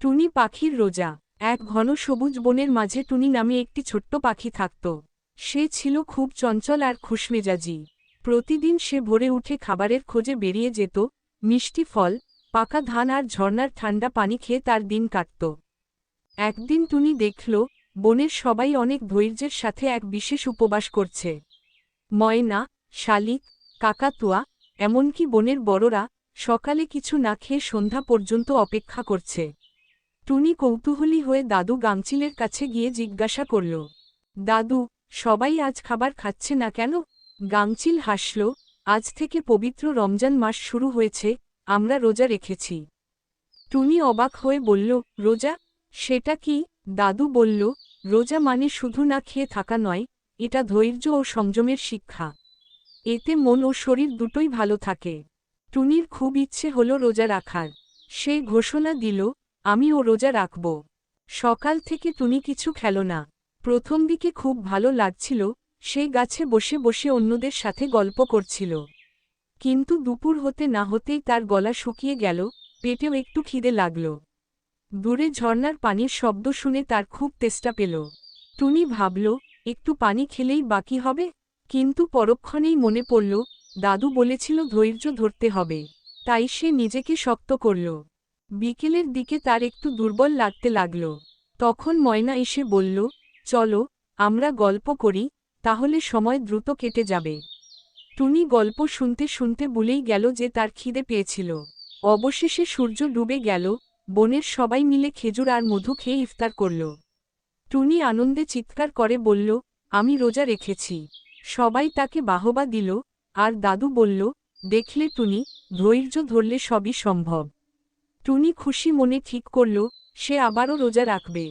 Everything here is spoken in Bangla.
টুনি পাখির রোজা। এক ঘন সবুজ বনের মাঝে টুনি নামে একটি ছোট্ট পাখি থাকত। সে ছিল খুব চঞ্চল আর খুশমেজাজি। প্রতিদিন সে ভোরে উঠে খাবারের খোঁজে বেরিয়ে যেত, মিষ্টি ফল, পাকা ধান আর ঝর্ণার ঠান্ডা পানি খেয়ে তার দিন কাটত। একদিন টুনি দেখল, বনের সবাই অনেক ধৈর্যের সাথে এক বিশেষ উপবাস করছে। ময়না, শালিক, কাকাতুয়া, এমনকি বনের বড়রা সকালে কিছু না খেয়ে সন্ধ্যা পর্যন্ত অপেক্ষা করছে। টুনি কৌতূহলী হয়ে দাদু গাংচিলের কাছে গিয়ে জিজ্ঞাসা করল, দাদু, সবাই আজ খাবার খাচ্ছে না কেন? গাংচিল হাসল, আজ থেকে পবিত্র রমজান মাস শুরু হয়েছে, আমরা রোজা রেখেছি। টুনি অবাক হয়ে বলল, রোজা? সেটা কি? দাদু বলল, রোজা মানে শুধু না খেয়ে থাকা নয়, এটা ধৈর্য ও সংযমের শিক্ষা। এতে মন ও শরীর দুটোই ভালো থাকে। টুনির খুব ইচ্ছে হলো রোজা রাখার। সে ঘোষণা দিল, আমিও রোজা রাখব। সকাল থেকে টুনি কিছু খেল না। প্রথম দিকে খুব ভালো লাগছিল, সে গাছে বসে বসে অন্যদের সাথে গল্প করছিল। কিন্তু দুপুর হতে না হতেই তার গলা শুকিয়ে গেল, পেটেও একটু খিদে লাগল। দূরে ঝর্ণার পানির শব্দ শুনে তার খুব তেষ্টা পেল। টুনি ভাবল, একটু পানি খেলেই বাকি হবে। কিন্তু পরক্ষণেই মনে পড়ল, দাদু বলেছিল ধৈর্য ধরতে হবে। তাই সে নিজেকে শক্ত করল। বিকেলের দিকে তার একটু দুর্বল লাগতে লাগল। তখন ময়না এসে বলল, চলো, আমরা গল্প করি, তাহলে সময় দ্রুত কেটে যাবে। টুনি গল্প শুনতে শুনতে ভুলেই গেল যে তার খিদে পেয়েছিল। অবশেষে সূর্য ডুবে গেল, বনের সবাই মিলে খেজুর আর মধু খেয়ে ইফতার করল। টুনি আনন্দে চিৎকার করে বলল, আমি রোজা রেখেছি। সবাই তাকে বাহবা দিল, আর দাদু বলল, দেখলে টুনি, ধৈর্য ধরলে সবই সম্ভব। টুনি খুশি মনে ঠিক করল, সে আবারও রোজা রাখবে।